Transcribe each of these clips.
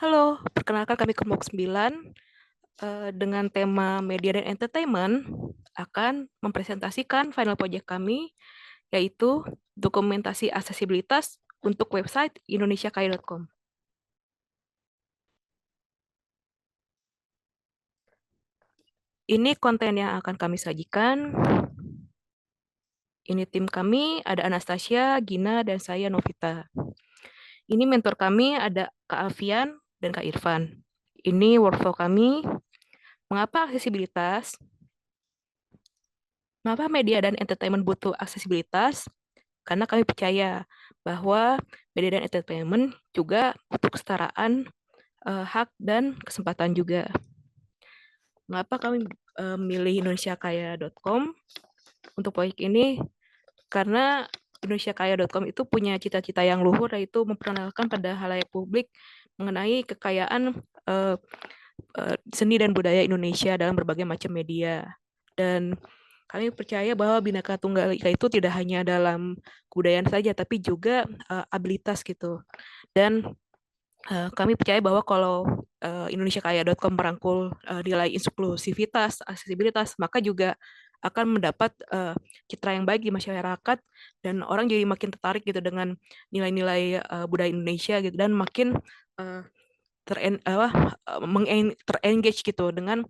Halo, perkenalkan kami Kelompok 9 dengan tema media dan entertainment akan mempresentasikan final project kami yaitu dokumentasi aksesibilitas untuk website indonesiakaya.com. Ini konten yang akan kami sajikan. Ini tim kami, ada Anastasia, Gina, dan saya Novita. Ini mentor kami ada Kak Alfian dan Kak Irfan. Ini workflow kami. Mengapa aksesibilitas? Mengapa media dan entertainment butuh aksesibilitas? Karena kami percaya bahwa media dan entertainment juga butuh kesetaraan hak dan kesempatan juga. Mengapa kami memilih indonesiakaya.com untuk proyek ini? Karena indonesiakaya.com itu punya cita-cita yang luhur, yaitu memperkenalkan pada halayak publik mengenai kekayaan seni dan budaya Indonesia dalam berbagai macam media. Dan kami percaya bahwa Bhinneka Tunggal Ika itu tidak hanya dalam kebudayaan saja, tapi juga abilitas gitu. Dan kami percaya bahwa kalau indonesiakaya.com merangkul nilai inklusivitas, aksesibilitas, maka juga akan mendapat citra yang baik di masyarakat dan orang jadi makin tertarik gitu dengan nilai-nilai budaya Indonesia gitu dan makin uh, terengage gitu dengan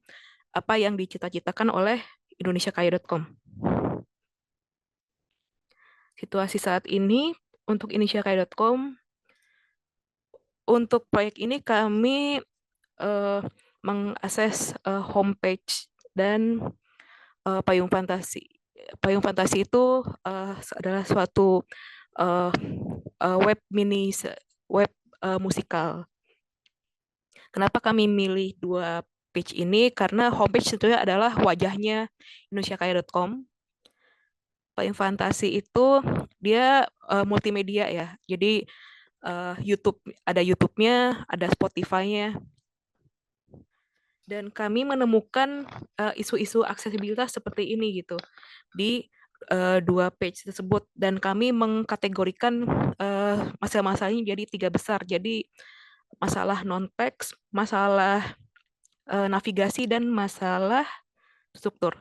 apa yang dicita-citakan oleh indonesiakaya.com. Situasi saat ini untuk indonesiakaya.com, untuk proyek ini kami uh, mengakses homepage dan payung fantasi. Payung fantasi itu adalah suatu uh, web web musikal. Kenapa kami milih dua page ini? Karena homepage tentunya adalah wajahnya indonesiakaya.com. Payung fantasi itu dia multimedia ya. Jadi YouTube ada YouTube-nya, ada Spotify-nya. Dan kami menemukan isu-isu aksesibilitas seperti ini gitu di dua page tersebut dan kami mengkategorikan masalah-masalahnya jadi tiga besar. Jadi masalah non-teks, masalah navigasi dan masalah struktur.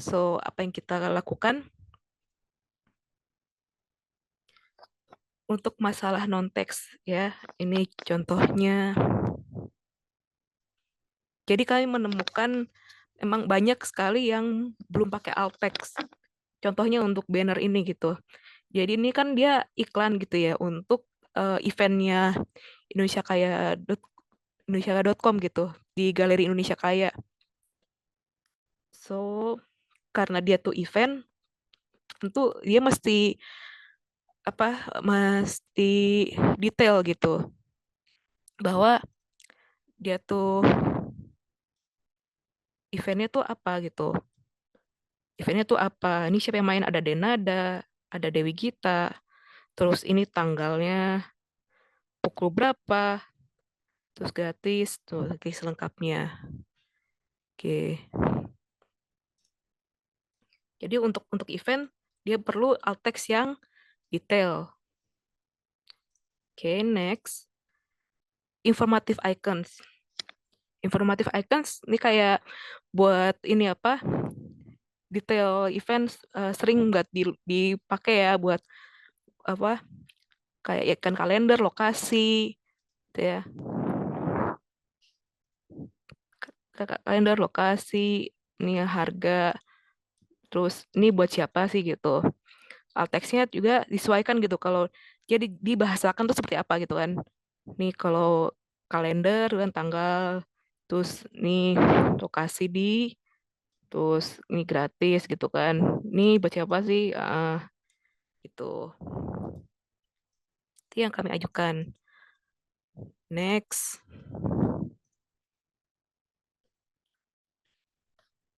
So, apa yang kita lakukan untuk masalah non-teks ya. Ini contohnya. Jadi kami menemukan emang banyak sekali yang belum pakai alt text. Contohnya untuk banner ini gitu. Jadi ini kan dia iklan gitu ya untuk eventnya Indonesia Kaya Indonesia.com gitu di Galeri Indonesia Kaya. So karena dia tuh event, tentu dia mesti detail gitu bahwa dia tuh eventnya tuh apa gitu. Eventnya tuh apa? Ini siapa yang main? Ada Denada, ada Dewi Gita, terus ini tanggalnya pukul berapa, terus gratis, tuh gratis lengkapnya. Oke. Jadi untuk event dia perlu alt text yang detail. Oke, next. Informative icons. Informative icons ini kayak buat ini apa? Detail event sering nggak dipakai ya buat apa? Kayak ikan kalender, lokasi, gitu ya. Kalender, lokasi, ini ya, harga, terus ini buat siapa sih gitu. Alt text-nya juga disesuaikan gitu kalau jadi dibahasakan tuh seperti apa gitu kan. Nih kalau kalender dan tanggal, terus nih lokasi terus ini gratis gitu kan. Nih buat siapa sih? Gitu. Itu yang kami ajukan. Next.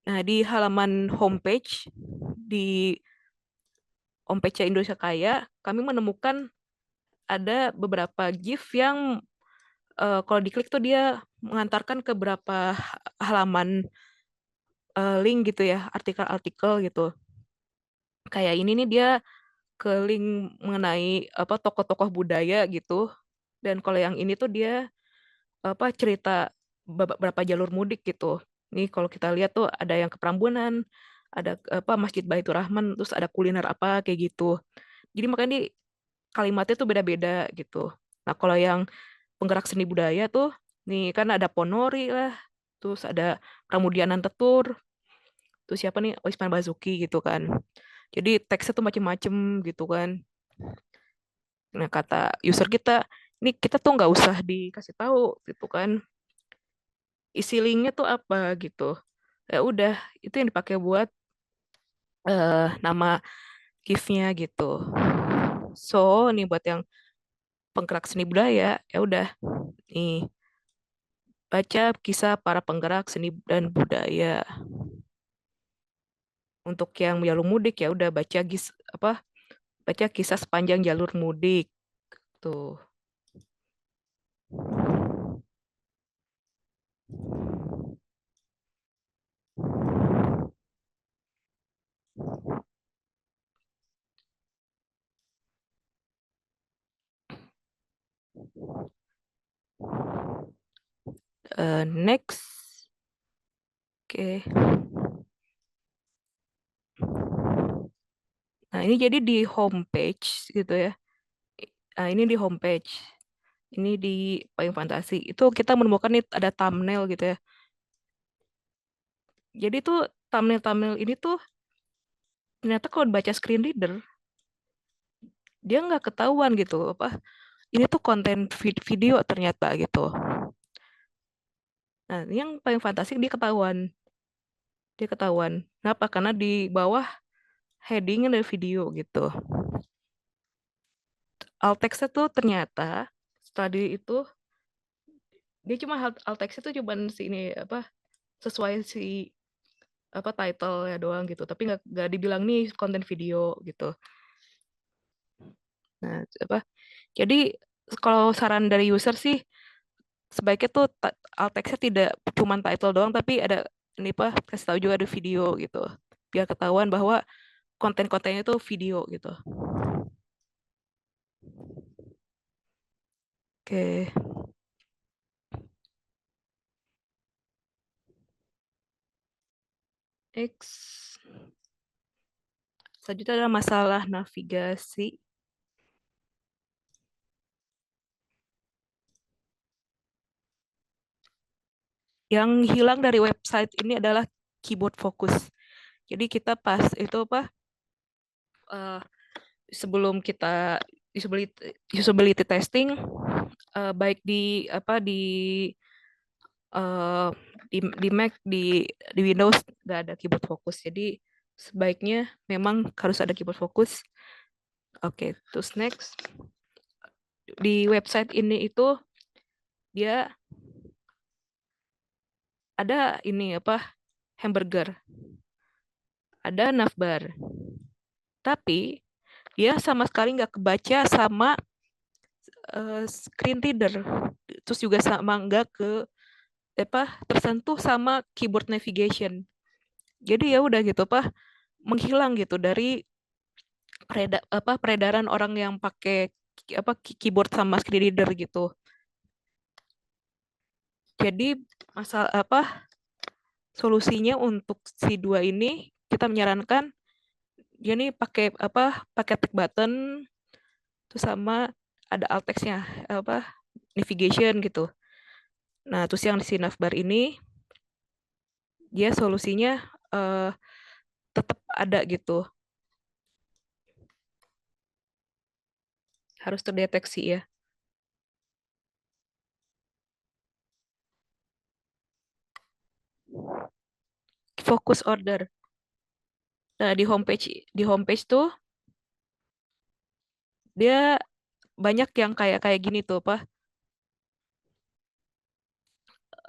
Nah, di halaman homepage di homepage Indonesia Kaya, kami menemukan ada beberapa GIF yang kalau diklik tuh dia mengantarkan ke beberapa halaman link gitu ya, artikel-artikel gitu. Kayak ini nih dia ke link mengenai apa tokoh-tokoh budaya gitu. Dan kalau yang ini tuh dia cerita beberapa jalur mudik gitu. Nih kalau kita lihat tuh ada yang ke Prambanan, ada Masjid Baitur Rahman, terus ada kuliner apa kayak gitu. Jadi makanya di kalimatnya tuh beda-beda gitu. Nah, kalau yang penggerak seni budaya tuh nih kan ada Ponori lah, terus ada Pramudian Tetur, terus siapa nih Oisman Bazuki gitu kan. Jadi teksnya tuh macem-macem gitu kan. Nah, kata user kita, ini kita tuh nggak usah dikasih tahu gitu kan. Isi linknya tuh apa gitu. Ya udah, itu yang dipakai buat nama GIF-nya gitu. So, nih buat yang penggerak seni budaya, ya udah nih baca kisah para penggerak seni dan budaya. Untuk yang jalur mudik ya udah baca kisah sepanjang jalur mudik tuh. Next, oke. Nah ini jadi di homepage gitu ya. Nah ini di homepage. Ini di Payung Fantasi. Itu kita menemukan nih ada thumbnail gitu ya. Jadi tuh thumbnail-thumbnail ini tuh ternyata kalau dibaca screen reader dia nggak ketahuan gitu ini tuh konten video ternyata gitu. Nah, yang paling fantastik dia ketahuan. Kenapa? Karena di bawah headingnya dari video gitu. Alt text tuh ternyata setelah itu dia cuma alt text itu cuma si ini sesuai si title ya doang gitu. Tapi nggak dibilang nih konten video gitu. Nah, jadi kalau saran dari user sih sebaiknya tuh alt text-nya tidak cuma title doang tapi ada ini kasih tahu juga ada video gitu. Biar ketahuan bahwa konten-kontennya tuh video gitu. Oke. Next. Selanjutnya adalah masalah navigasi. Yang hilang dari website ini adalah keyboard focus. Jadi kita pas itu uh, sebelum kita usability testing, baik uh, di Mac di Windows nggak ada keyboard focus. Jadi sebaiknya memang harus ada keyboard focus. Oke, terus next di website ini itu dia ada ini hamburger, ada navbar, tapi dia sama sekali nggak kebaca sama screen reader, terus juga sama nggak tersentuh sama keyboard navigation. Jadi ya udah gitu menghilang gitu dari peredaran orang yang pakai keyboard sama screen reader gitu. Jadi masalah solusinya untuk si dua ini kita menyarankan dia nih pakai tick button terus sama ada alt text-nya navigation gitu. Nah, terus yang di si navbar ini dia solusinya tetap ada gitu. Harus terdeteksi ya. Focus order. Nah, di homepage tuh dia banyak yang kayak kayak gini tuh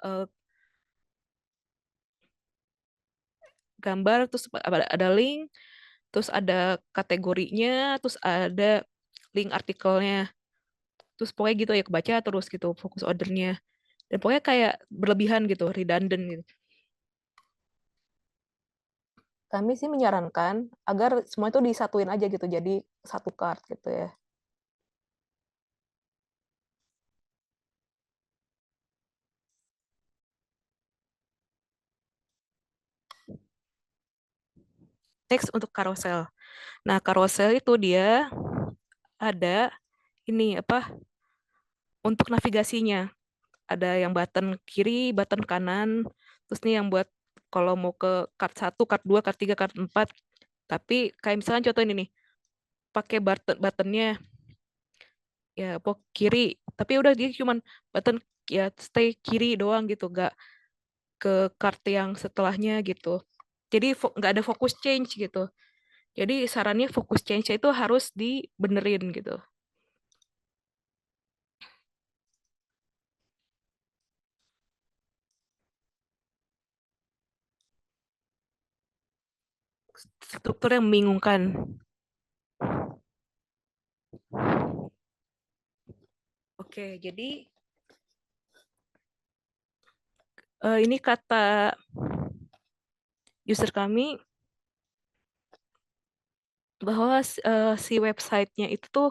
uh, gambar terus ada link, terus ada kategorinya, terus ada link artikelnya. Terus pokoknya gitu ya kebaca terus gitu fokus ordernya. Dan pokoknya kayak berlebihan gitu, redundant gitu. Kami sih menyarankan agar semua itu disatuin aja gitu, jadi satu card gitu ya. teks untuk carousel. Nah, carousel itu dia ada ini apa untuk navigasinya. Ada yang button kiri, button kanan. Terus nih yang buat kalau mau ke card 1, card 2, card 3, card 4. Tapi kayak misalnya contoh ini nih, pakai buttonnya ya pok kiri, tapi udah dia cuman button ya stay kiri doang gitu, nggak ke card yang setelahnya gitu. Jadi nggak ada fokus change gitu. Jadi sarannya fokus change itu harus dibenerin gitu. Struktur yang membingungkan. Oke, jadi ini kata user kami bahwa si websitenya itu tuh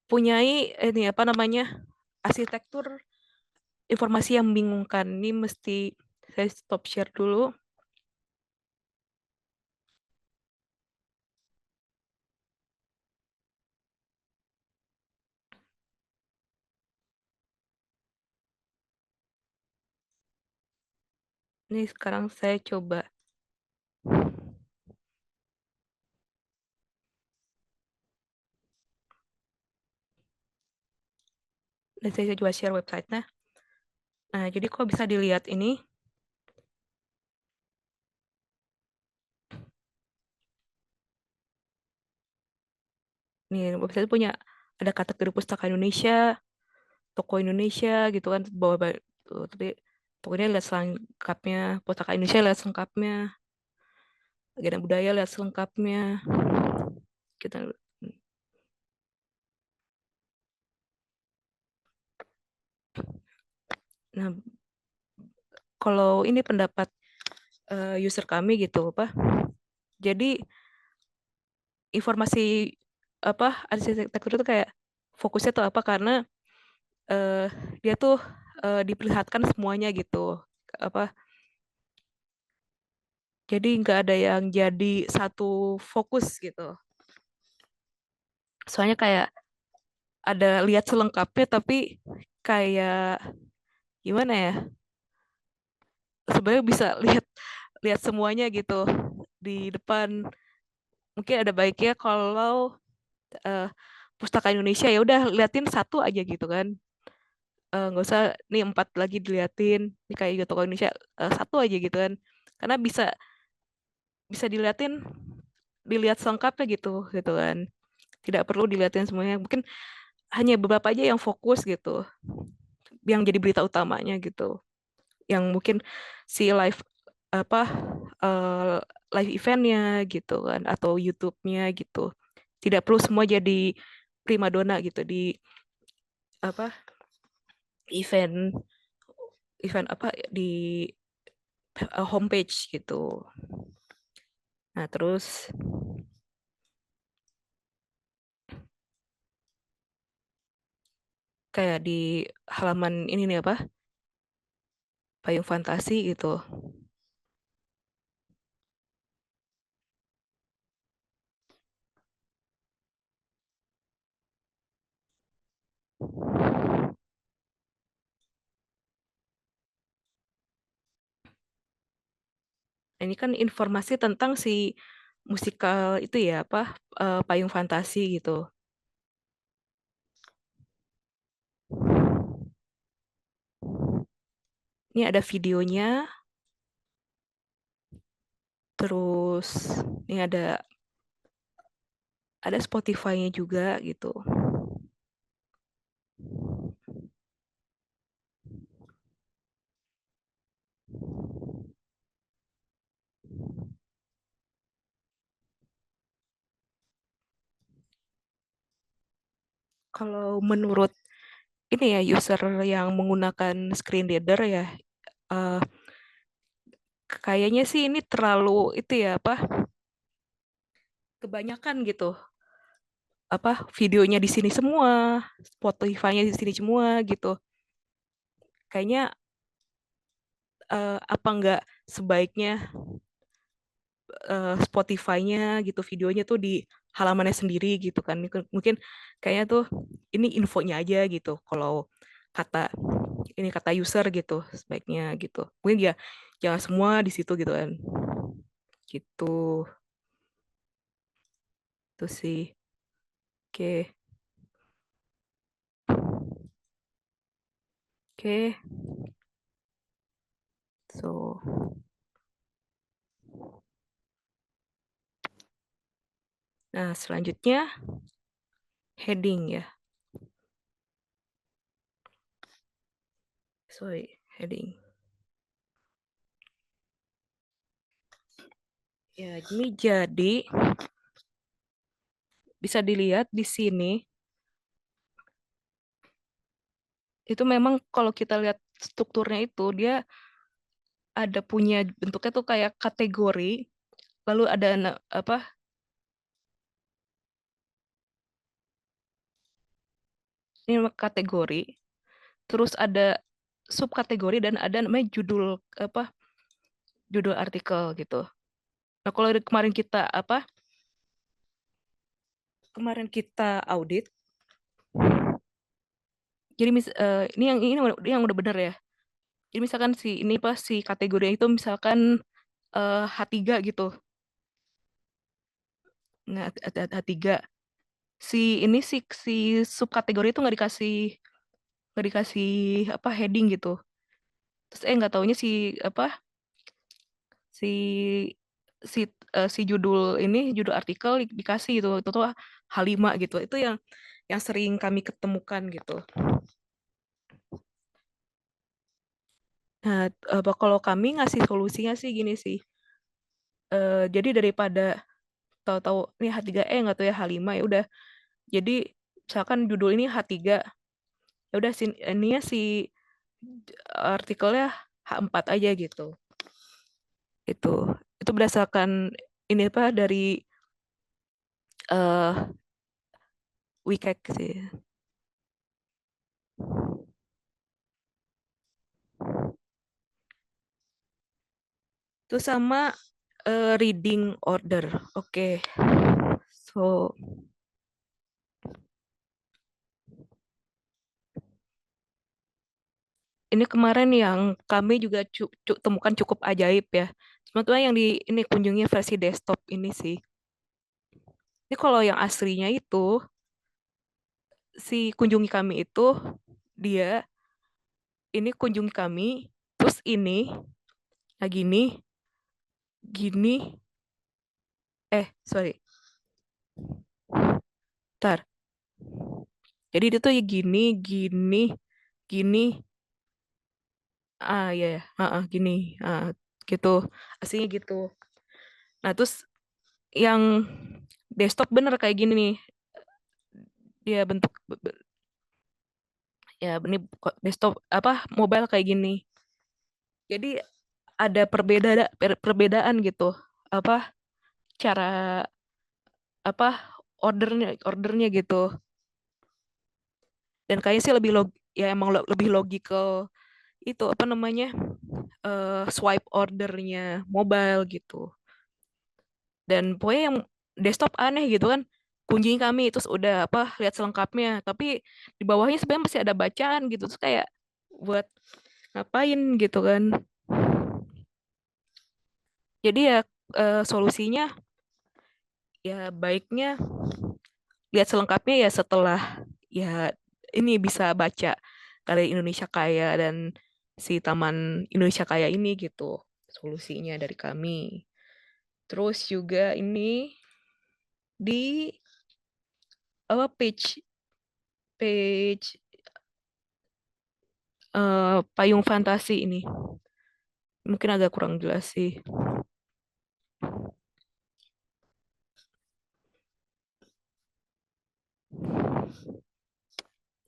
punyai ini apa namanya arsitektur informasi yang membingungkan. Ini mesti saya stop share dulu. Ini sekarang saya coba. Dan saya coba share websitenya. Nah, jadi kok bisa dilihat ini. Nih, website punya ada kategori pustaka Indonesia, toko Indonesia gitu kan bawa tuh, tapi pokoknya lihat selengkapnya, pustaka Indonesia lihat selengkapnya, agenda budaya lihat selengkapnya. Kita nah kalau ini pendapat user kami gitu apa? Jadi informasi apa arsitektur itu kayak fokusnya tuh apa karena eh, dia tuh diperlihatkan semuanya gitu apa jadi nggak ada yang jadi satu fokus gitu soalnya kayak ada lihat selengkapnya tapi kayak gimana ya sebenarnya bisa lihat lihat semuanya gitu di depan mungkin ada baiknya kalau eh, pustaka Indonesia ya udah liatin satu aja gitu kan. Nggak usah nih 4 lagi diliatin nih kayak gitu toko Indonesia satu aja gitu kan karena bisa bisa dilihat selengkapnya gitu gitu kan tidak perlu dilihatin semuanya mungkin hanya beberapa aja yang fokus gitu yang jadi berita utamanya gitu yang mungkin si live apa eh, live eventnya gitu kan atau YouTube-nya gitu tidak perlu semua jadi primadona gitu di apa event event apa di homepage gitu. Nah, terus kayak di halaman ini nih apa? Payung Fantasi gitu. Nah, ini kan informasi tentang si musikal itu ya apa? Payung Fantasi gitu. Ini ada videonya, terus ini ada Spotify-nya juga gitu. Kalau menurut ini ya user yang menggunakan screen reader ya, eh, kayaknya sih ini terlalu itu ya apa? Kebanyakan gitu. Apa videonya di sini semua, Spotify-nya di sini semua gitu. Kayaknya apa enggak sebaiknya Spotify-nya gitu, videonya tuh di halamannya sendiri gitu kan. Mungkin kayaknya tuh ini infonya aja gitu. Kalau kata ini kata user gitu sebaiknya gitu. Mungkin ya jangan semua di situ gitu kan. Gitu. Itu sih. Oke. Oke. So, nah selanjutnya heading ya. Sorry, heading. Ya, ini jadi bisa dilihat di sini itu memang kalau kita lihat strukturnya itu dia ada punya bentuknya tuh kayak kategori, lalu ada apa? Ini kategori, terus ada subkategori dan ada namanya judul apa? Judul artikel gitu. Nah, kalau kemarin kita apa? Kemarin kita audit. Jadi ini yang udah bener ya. Jadi misalkan ini pas si kategori itu misalkan H3 gitu. Nah, H3 si ini si subkategori itu nggak dikasih apa heading gitu. Terus nggak taunya apa si si judul artikel dikasih gitu. Itu tuh H5 gitu. Itu yang sering kami ketemukan gitu. Nah, kalau kami ngasih solusinya sih gini sih. Jadi daripada tahu-tahu ini H3E nggak tahu ya H5 ya udah. Jadi misalkan judul ini H3, ya udah ini ya si artikelnya H4 aja gitu. Itu itu berdasarkan ini apa dari uh, WCAG sih. Itu sama reading order. Oke. So, ini kemarin yang kami juga temukan cukup ajaib ya. Sebetulnya yang di ini kunjungi versi desktop ini sih. Ini kalau yang aslinya itu si kunjungi kami itu dia ini kunjungi kami terus ini nah gini sorry, tar, jadi dia tuh ya gini gini ya ya gini gitu aslinya gitu. Nah terus yang desktop bener kayak gini nih dia bentuk ya ini desktop apa mobile kayak gini. Jadi ada perbedaan gitu apa cara apa ordernya gitu. Dan kayaknya sih ya emang lebih logikal itu apa namanya swipe ordernya mobile gitu. Dan pokoknya yang desktop aneh gitu kan, kunjungi kami terus udah apa lihat selengkapnya, tapi di bawahnya sebenarnya masih ada bacaan gitu, terus kayak buat ngapain gitu kan. Jadi ya solusinya ya baiknya lihat selengkapnya ya setelah ya ini bisa baca Galeri Indonesia Kaya dan si Taman Indonesia Kaya ini gitu solusinya dari kami. Terus juga ini di apa page payung fantasi ini mungkin agak kurang jelas sih.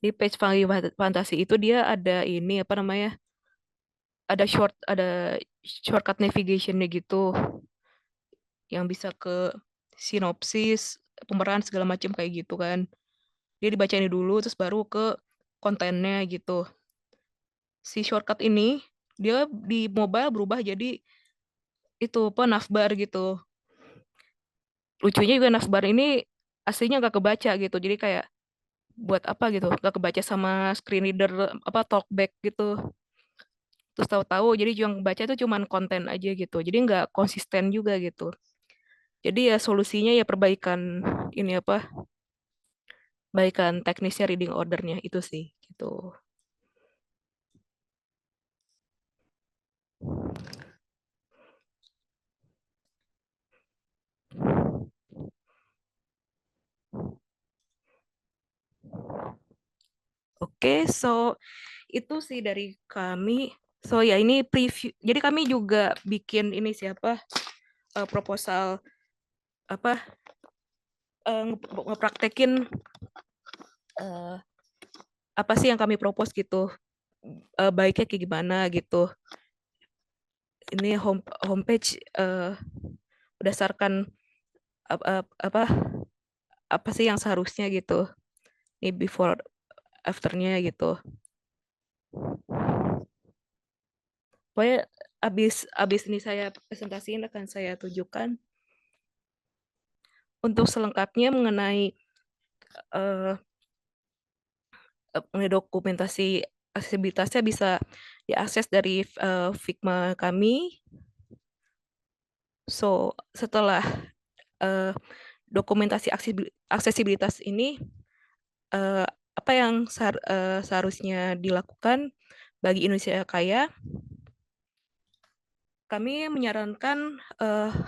Di page payung fantasi itu dia ada ini apa namanya ada shortcut navigationnya gitu yang bisa ke sinopsis pemeran segala macam kayak gitu kan. Dia dibacain dulu terus baru ke kontennya gitu. Si shortcut ini dia di mobile berubah jadi itu apa navbar gitu. lucunya juga navbar ini aslinya nggak kebaca gitu. Jadi kayak buat apa gitu? Nggak kebaca sama screen reader apa talkback gitu. Terus tahu-tahu jadi yang baca itu cuman konten aja gitu. Jadi nggak konsisten juga gitu. Jadi ya solusinya ya perbaikan ini apa? Perbaikan teknisnya reading ordernya itu sih gitu. Oke, so itu sih dari kami. So ya ini preview. Jadi kami juga bikin ini siapa proposal apa ngepraktekin eh, apa sih yang kami propose gitu. Baiknya kayak gimana gitu. Ini homepage berdasarkan apa apa sih yang seharusnya gitu. Ini before afternya gitu. Pokoknya abis ini saya presentasiin akan saya tunjukkan untuk selengkapnya eh, mengenai dokumentasi aksesibilitasnya bisa diakses dari Figma kami. So setelah eh, dokumentasi aksesibilitas ini eh, apa yang seharusnya dilakukan bagi Indonesia Kaya, kami menyarankan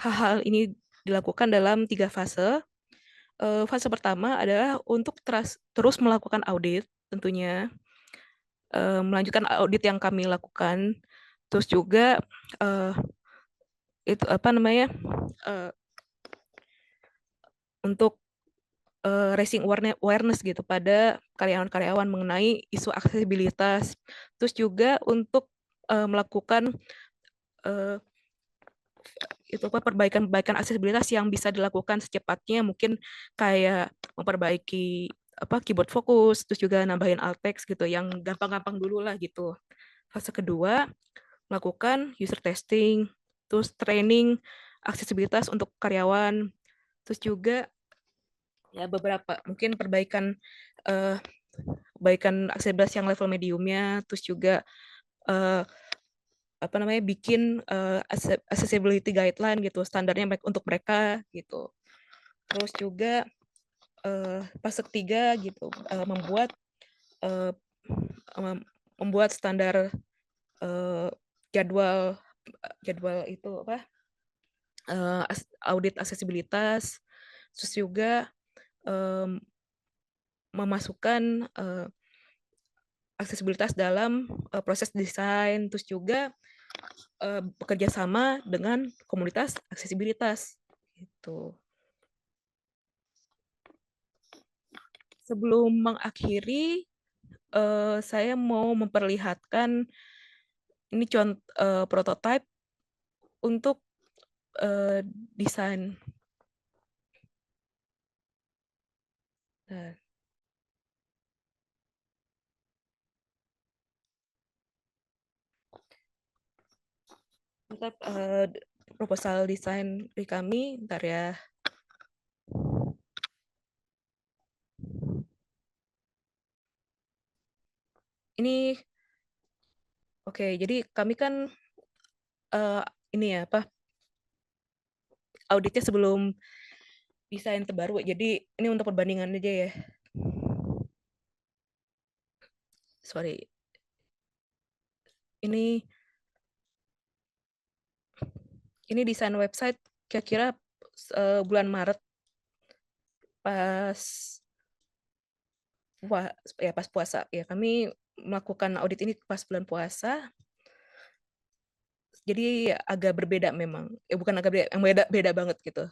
hal-hal ini dilakukan dalam 3 fase. Fase pertama adalah untuk terus melakukan audit, tentunya melanjutkan audit yang kami lakukan, terus juga eh, itu apa namanya untuk raising awareness gitu pada karyawan-karyawan mengenai isu aksesibilitas, terus juga untuk melakukan eh, itu apa perbaikan-perbaikan aksesibilitas yang bisa dilakukan secepatnya, mungkin kayak memperbaiki apa keyboard fokus, terus juga nambahin alt text gitu, yang gampang-gampang dulu lah gitu. Fase kedua, melakukan user testing, terus training aksesibilitas untuk karyawan, terus juga ya beberapa mungkin eh, perbaikan aksesibilitas yang level mediumnya, terus juga eh, apa namanya bikin accessibility guideline gitu, standarnya untuk mereka gitu. Terus juga fase ketiga gitu eh, membuat standar eh, jadwal jadwal itu apa audit aksesibilitas, terus juga em, memasukkan aksesibilitas dalam proses desain, terus juga bekerja sama dengan komunitas aksesibilitas gitu. Sebelum mengakhiri, saya mau memperlihatkan ini contoh prototype untuk desain. Nah, proposal desain dari kami, ntar ya. Ini oke, jadi kami kan uh, ini ya apa auditnya sebelum desain terbaru. Jadi ini untuk perbandingan aja ya. Sorry, ini desain website kira-kira bulan Maret pas pas puasa ya kami melakukan audit ini pas bulan puasa. Jadi agak berbeda memang. Bukan agak beda, yang beda beda banget gitu.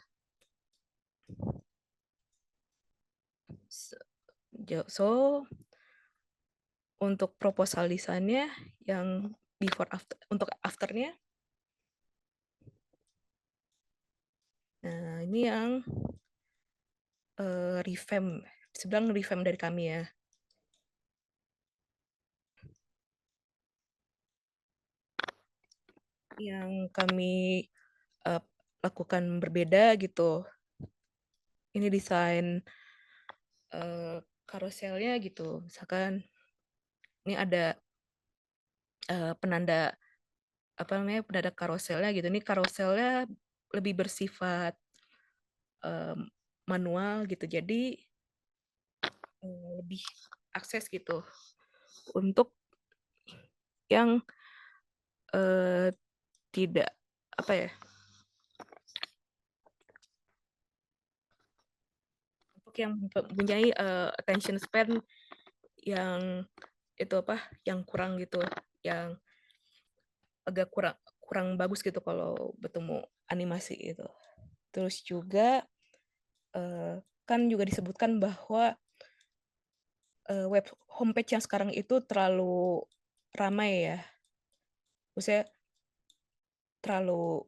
So untuk proposal desainnya yang before after untuk afternya. Nah, ini yang revamp, sebenarnya revamp dari kami ya. Yang kami uh, lakukan berbeda gitu. ini desain karuselnya gitu. Misalkan ini ada penanda apa namanya penanda karuselnya gitu. Ini karuselnya lebih bersifat manual gitu. Jadi lebih akses gitu untuk yang eh, tidak apa ya untuk yang mempunyai attention span yang itu apa yang kurang gitu, yang agak kurang kurang bagus gitu kalau bertemu animasi itu. Terus juga kan juga disebutkan bahwa web homepage yang sekarang itu terlalu ramai ya, maksudnya terlalu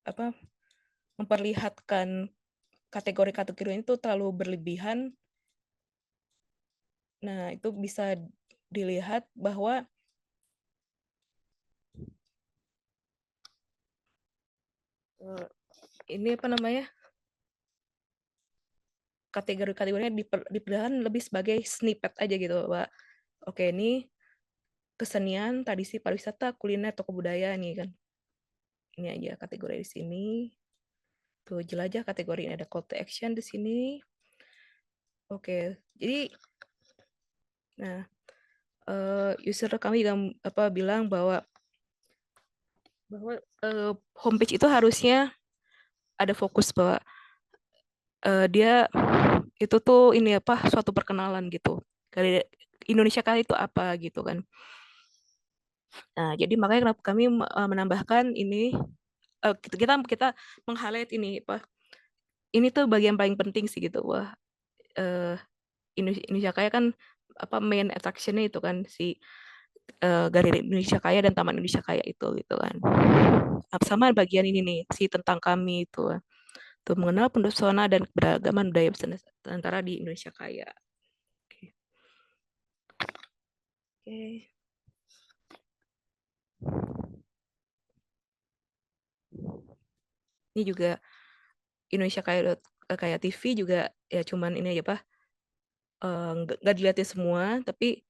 apa memperlihatkan kategori-kategori itu terlalu berlebihan. Nah, itu bisa dilihat bahwa ini apa namanya kategori-kategorinya diperlihatkan lebih sebagai snippet aja gitu, bahwa oke ini kesenian, tradisi, pariwisata, kuliner, toko budaya nih kan. Ini aja kategori di sini. Tuh jelajah kategori ini ada call to action di sini. Oke, jadi nah user kami juga bilang bahwa homepage itu harusnya ada fokus bahwa dia itu tuh ini apa suatu perkenalan gitu dari Indonesia kali itu apa gitu kan. Nah, jadi makanya kenapa kami menambahkan ini kita kita meng-highlight ini apa ini tuh bagian paling penting sih gitu. Wah, eh, Indonesia Kaya kan apa main attraction-nya itu kan si Galeri Indonesia Kaya dan Taman Indonesia Kaya itu gitu kan. Sama bagian ini nih si tentang kami itu tuh mengenal pesona dan keberagaman budaya Nusantara di Indonesia Kaya. Oke. Oke. Ini juga Indonesia Kaya kayak TV juga ya cuman ini aja Pak nggak dilihatin semua tapi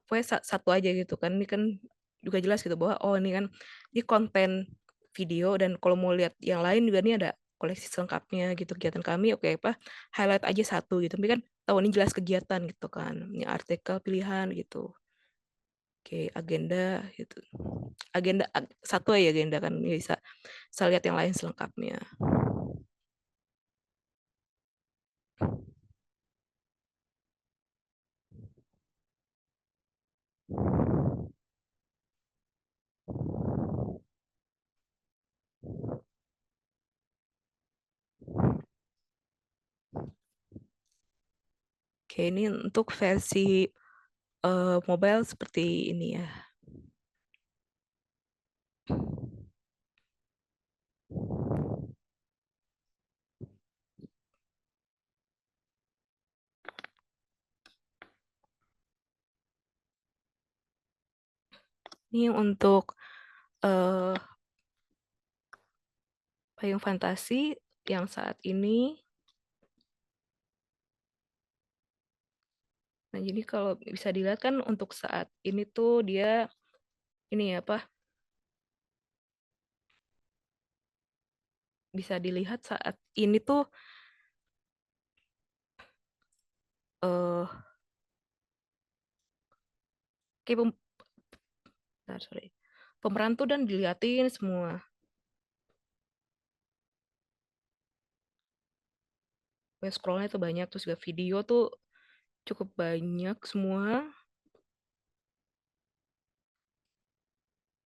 pokoknya satu aja gitu kan ini kan juga jelas gitu bahwa oh ini kan ini konten video dan kalau mau lihat yang lain juga ini ada koleksi selengkapnya gitu kegiatan kami oke apa highlight aja satu gitu tapi kan tahu ini jelas kegiatan gitu kan ini artikel pilihan gitu oke agenda gitu agenda satu aja agenda kan bisa saya lihat yang lain selengkapnya. Oke ini untuk versi mobile seperti ini ya. Ini untuk eh, payung fantasi yang saat ini. Nah, jadi kalau bisa dilihat kan untuk saat ini tuh dia ini ya apa bisa dilihat saat ini tuh eh kayak sorry. Pemeran tuh dan diliatin semua. Web scrollnya tuh banyak terus juga video tuh cukup banyak semua.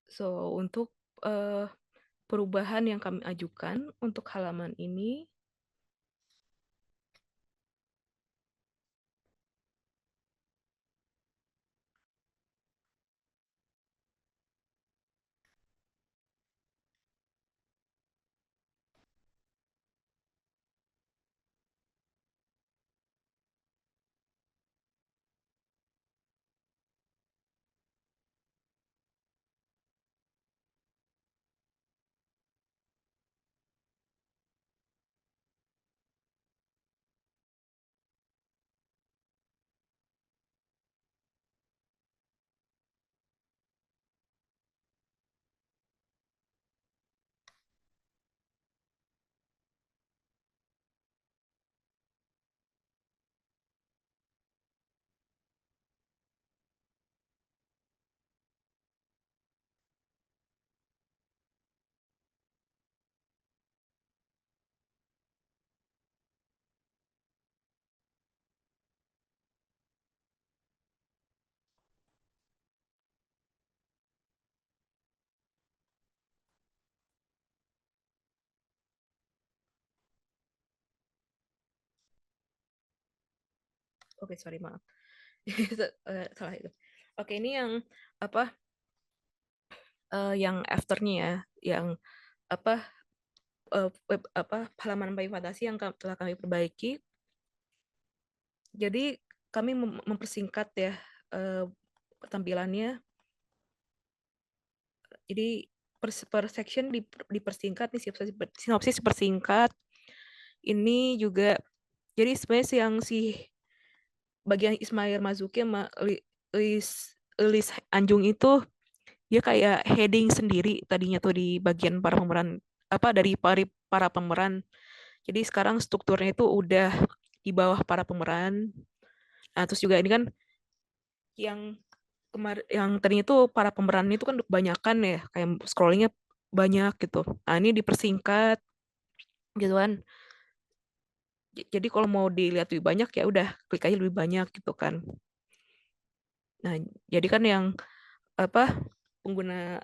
So, untuk eh, perubahan yang kami ajukan untuk halaman ini Oke, sorry, maaf. Salah itu. Oke, ini yang apa? Yang afternya ya, yang apa? Web apa? Halaman privasi yang telah kami perbaiki. Jadi kami mempersingkat ya tampilannya. Jadi per section dipersingkat nih, sinopsis dipersingkat. Ini juga jadi sebenarnya si bagian Ismail Marzuki sama Lis Anjung itu dia kayak heading sendiri tadinya tuh di bagian para pemeran, apa dari para pemeran. Jadi sekarang strukturnya itu udah di bawah para pemeran. Nah, terus juga ini kan yang yang tadinya tuh para pemeran itu kan kebanyakan ya, kayak scrollingnya banyak gitu. Nah, ini dipersingkat gitu kan. Jadi kalau mau dilihat lebih banyak ya udah klik aja lebih banyak gitu kan. Nah, jadi kan yang apa pengguna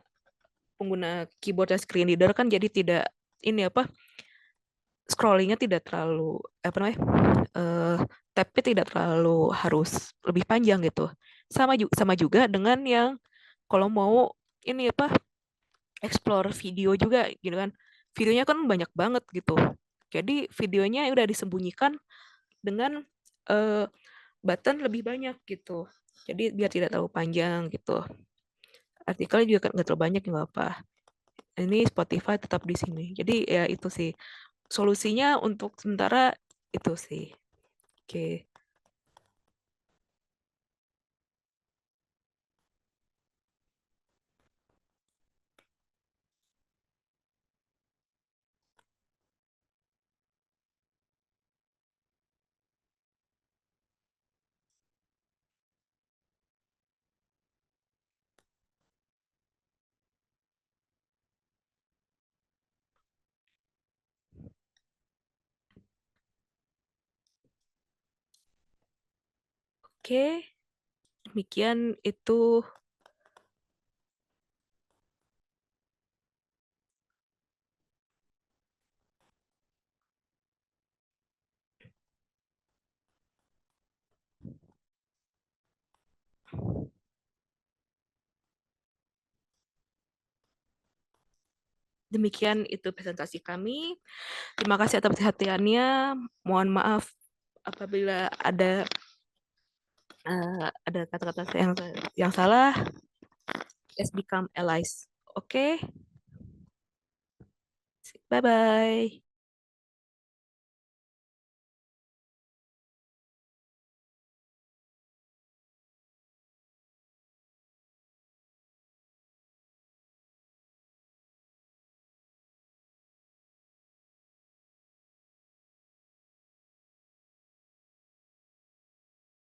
pengguna keyboard dan screen reader kan jadi tidak ini apa scrollingnya tidak terlalu apa namanya tapi tidak terlalu harus lebih panjang gitu. Sama juga dengan yang kalau mau ini apa explore video juga gitu kan. Videonya kan banyak banget gitu. Jadi videonya udah disembunyikan dengan eh, button lebih banyak gitu. Jadi biar tidak terlalu panjang gitu. Artikelnya juga nggak terlalu banyak nggak apa. Ini Spotify tetap di sini. Jadi ya itu sih solusinya untuk sementara itu sih. Oke. Oke, demikian itu presentasi kami. Terima kasih atas perhatiannya. Mohon maaf apabila ada kata-kata yang salah. Let's become allies. Oke, bye bye.